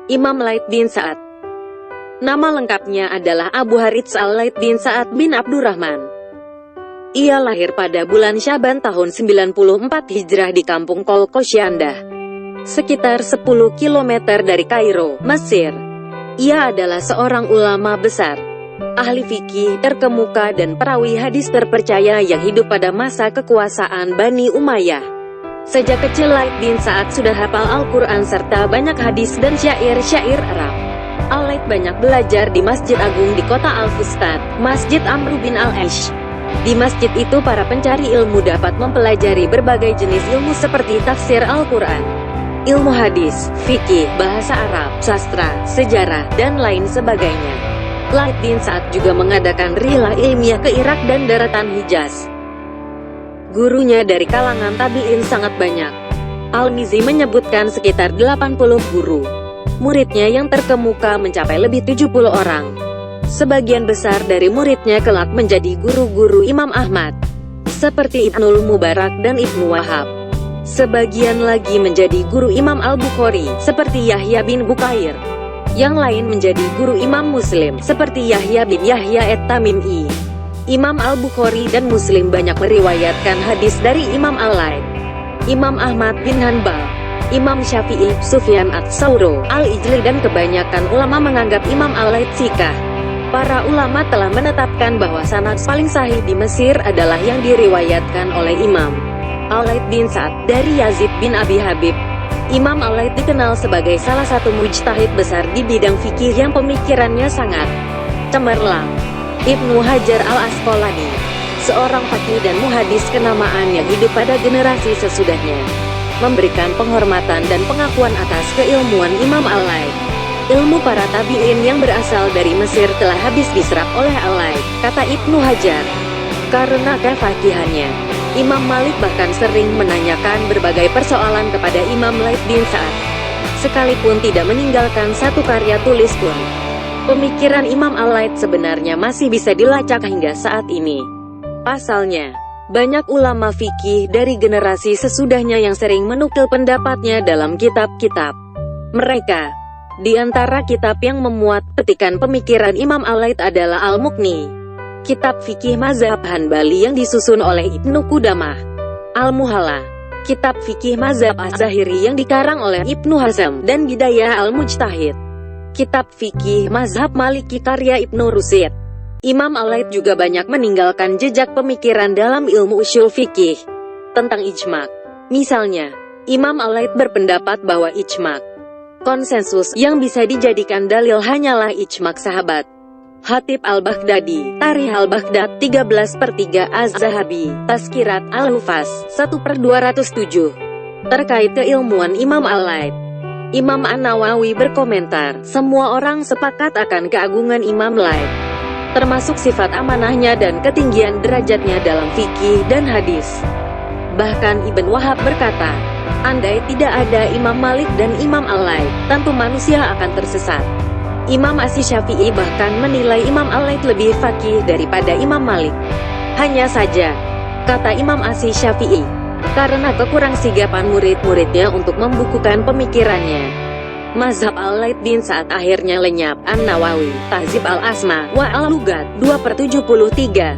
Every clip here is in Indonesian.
Imam Laith bin Sa'ad. Nama lengkapnya adalah Abu Harits al-Laith bin Sa'ad bin Abdurrahman. Ia lahir pada bulan Syaban tahun 94 Hijrah di kampung Kolkosyandah, sekitar 10 km dari Kairo, Mesir. Ia adalah seorang ulama besar, ahli fikih terkemuka dan perawi hadis terpercaya yang hidup pada masa kekuasaan Bani Umayyah. Sejak kecil Laith bin Sa'ad sudah hafal Al-Quran serta banyak hadis dan syair-syair Arab. Al-Laith banyak belajar di Masjid Agung di kota Al-Fustat, Masjid Amr bin Al-Aish. Di masjid itu para pencari ilmu dapat mempelajari berbagai jenis ilmu seperti tafsir Al-Quran, ilmu hadis, fikih, bahasa Arab, sastra, sejarah, dan lain sebagainya. Laith bin Sa'ad juga mengadakan rihlah ilmiah ke Irak dan daratan Hijaz. Gurunya dari kalangan tabi'in sangat banyak. Al-Mizzi menyebutkan sekitar 80 guru. Muridnya yang terkemuka mencapai lebih 70 orang. Sebagian besar dari muridnya kelak menjadi guru-guru Imam Ahmad, seperti Ibnul Mubarak dan Ibnu Wahab. Sebagian lagi menjadi guru Imam Al-Bukhari, seperti Yahya bin Bukair. Yang lain menjadi guru Imam Muslim, seperti Yahya bin Yahya at-Tamimi. Imam Al-Bukhari dan Muslim banyak meriwayatkan hadis dari Imam Al-Laith, Imam Ahmad bin Hanbal, Imam Syafi'i, Sufyan ats-Tsauri, Al-Ijli dan kebanyakan ulama menganggap Imam Al-Laith sikah. Para ulama telah menetapkan bahwa sanad paling sahih di Mesir adalah yang diriwayatkan oleh Imam Al-Laith bin Sa'ad dari Yazid bin Abi Habib. Imam Al-Laith dikenal sebagai salah satu mujtahid besar di bidang fikih yang pemikirannya sangat cemerlang. Ibnu Hajar al-Asqalani, seorang faqih dan muhadis kenamaan yang hidup pada generasi sesudahnya, memberikan penghormatan dan pengakuan atas keilmuan Imam Al-Laith. Ilmu para tabi'in yang berasal dari Mesir telah habis diserap oleh Al-Laith, kata Ibnu Hajar. Karena kefaqihannya, Imam Malik bahkan sering menanyakan berbagai persoalan kepada Imam Laith bin Sa'ad, sekalipun tidak meninggalkan satu karya tulis pun. Pemikiran Imam Al-Laith sebenarnya masih bisa dilacak hingga saat ini. Pasalnya, banyak ulama fikih dari generasi sesudahnya yang sering menukil pendapatnya dalam kitab-kitab mereka. Di antara kitab yang memuat petikan pemikiran Imam Al-Laith adalah Al-Mughni, kitab fikih mazhab Hanbali yang disusun oleh Ibnu Qudamah, Al-Muhalla, kitab fikih mazhab Az-Zahiri yang dikarang oleh Ibnu Hazm, dan Bidayah Al-Mujtahid, kitab fikih mazhab Maliki karya Ibnu Rusyid. Imam Al-Laith juga banyak meninggalkan jejak pemikiran dalam ilmu ushul fikih tentang ijma'. Misalnya, Imam Al-Laith berpendapat bahwa ijma', konsensus yang bisa dijadikan dalil hanyalah ijma' sahabat. Khatib Al-Baghdadi, Tarikh Al-Baghdad 13/3 Az-Zahabi, Tazkirat Al-Hufaz 1/207. Terkait keilmuan Imam Al-Laith, Imam An-Nawawi berkomentar, semua orang sepakat akan keagungan Imam Laith, termasuk sifat amanahnya dan ketinggian derajatnya dalam fikih dan hadis. Bahkan Ibn Wahab berkata, andai tidak ada Imam Malik dan Imam Al-Laith, tentu manusia akan tersesat. Imam Asy-Syafi'i bahkan menilai Imam Al-Laith lebih faqih daripada Imam Malik. Hanya saja, kata Imam Asy-Syafi'i, karena kekurangsigapan murid-muridnya untuk membukukan pemikirannya, mazhab Al-Laith bin Sa'ad akhirnya lenyap. An-Nawawi, Tahzib Al-Asma wa Al-Lugat 2/73.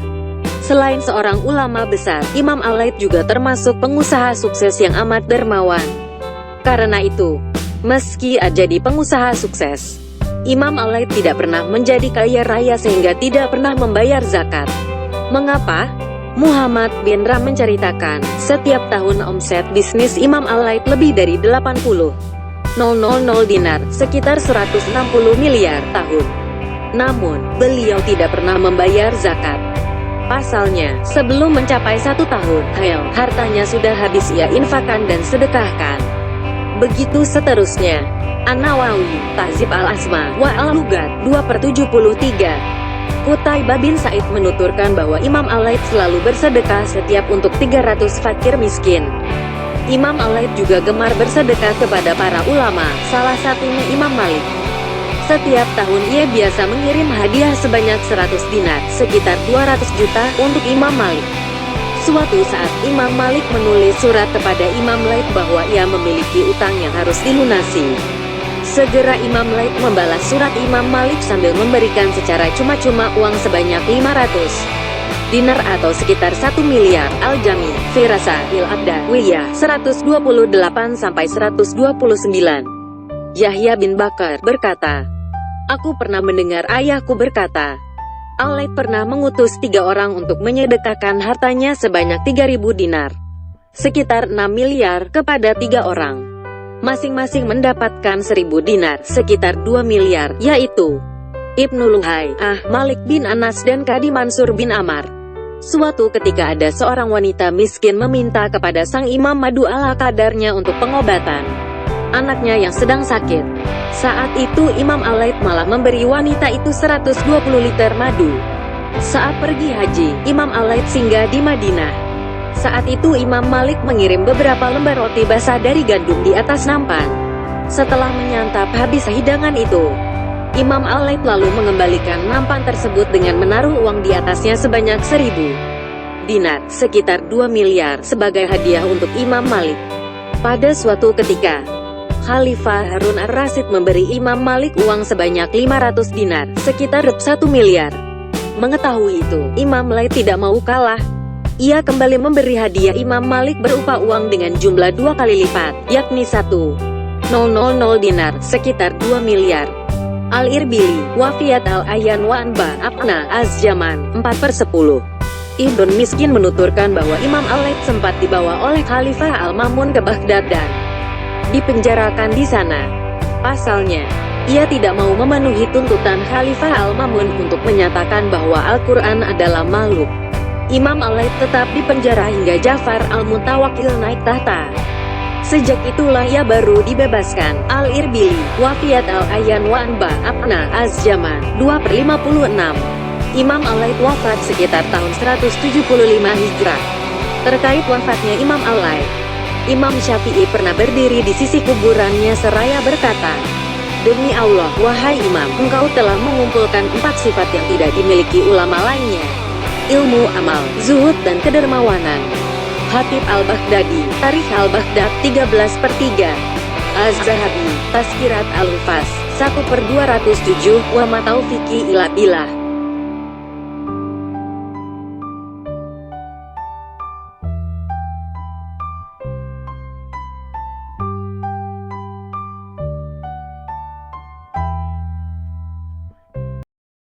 Selain seorang ulama besar, Imam Al-Laith juga termasuk pengusaha sukses yang amat dermawan. Karena itu, meski jadi pengusaha sukses, Imam Al-Laith tidak pernah menjadi kaya raya sehingga tidak pernah membayar zakat. Mengapa? Muhammad bin Ram menceritakan, setiap tahun omset bisnis Imam Al-Laith lebih dari 80,000 dinar, sekitar 160 miliar tahun. Namun, beliau tidak pernah membayar zakat. Pasalnya, sebelum mencapai 1 tahun, hartanya sudah habis ia infakkan dan sedekahkan. Begitu seterusnya. An-Nawawi, Tahzib Al-Asma wa Al-Lugat 2/73. Qutaibah bin Sa'id menuturkan bahwa Imam Al-Laith selalu bersedekah setiap untuk 300 fakir miskin. Imam Al-Laith juga gemar bersedekah kepada para ulama, salah satunya Imam Malik. Setiap tahun ia biasa mengirim hadiah sebanyak 100 dinar, sekitar 200 juta, untuk Imam Malik. Suatu saat Imam Malik menulis surat kepada Imam Laith bahwa ia memiliki utang yang harus dilunasi. Segera Imam Laith membalas surat Imam Malik sambil memberikan secara cuma-cuma uang sebanyak 500 dinar atau sekitar 1 miliar. Al-Jami, Firasa, Il-Abda, Wiyah, 128-129. Yahya bin Bakar berkata, aku pernah mendengar ayahku berkata, Al-Laith pernah mengutus 3 orang untuk menyedekahkan hartanya sebanyak 3.000 dinar, sekitar 6 miliar, kepada 3 orang. Masing-masing mendapatkan 1.000 dinar, sekitar 2 miliar, yaitu Ibnu Luhai, Malik bin Anas dan Kadi Mansur bin Amar. Suatu ketika ada seorang wanita miskin meminta kepada sang imam madu ala kadarnya untuk pengobatan anaknya yang sedang sakit. Saat itu Imam Al-Laith malah memberi wanita itu 120 liter madu. Saat pergi haji, Imam Al-Laith singgah di Madinah. Saat itu Imam Malik mengirim beberapa lembar roti basah dari gandum di atas nampan. Setelah menyantap habis hidangan itu, Imam Al-Laith lalu mengembalikan nampan tersebut dengan menaruh uang di atasnya sebanyak 1.000 dinar, sekitar 2 miliar, sebagai hadiah untuk Imam Malik. Pada suatu ketika, Khalifah Harun ar-Rasyid memberi Imam Malik uang sebanyak 500 dinar, sekitar 1 miliar. Mengetahui itu, Imam Laith tidak mau kalah. Ia kembali memberi hadiah Imam Malik berupa uang dengan jumlah 2 kali lipat, yakni 1,000 dinar, sekitar 2 miliar. Al-Irbili, Wafiyat al-Ayyan wa Anba Abna Az-Zaman, 4/10. Ibn Miskin menuturkan bahwa Imam Al-Laith sempat dibawa oleh Khalifah Al-Mamun ke Baghdad dan dipenjarakan di sana. Pasalnya, ia tidak mau memenuhi tuntutan Khalifah Al-Mamun untuk menyatakan bahwa Al-Quran adalah makhluk. Imam Al-Laith tetap dipenjara hingga Ja'far Al-Mutawakkil naik tahta. Sejak itulah ia baru dibebaskan. Al-Irbili, Wafiyat al-Ayyan wa Anba Abna Az-Zaman, 2/56. Imam Al-Laith wafat sekitar tahun 175 Hijrah. Terkait wafatnya Imam Al-Laith, Imam Syafi'i pernah berdiri di sisi kuburannya seraya berkata, demi Allah, wahai Imam, engkau telah mengumpulkan 4 sifat yang tidak dimiliki ulama lainnya: ilmu, amal, zuhud, dan kedermawanan. Hatib Al-Baghdadi, Tarikh Al-Baghdad 13/3. Az-Zahabi, Tazkirat Al-Hufaz 1/207. Wa ma taufiqi illa billah.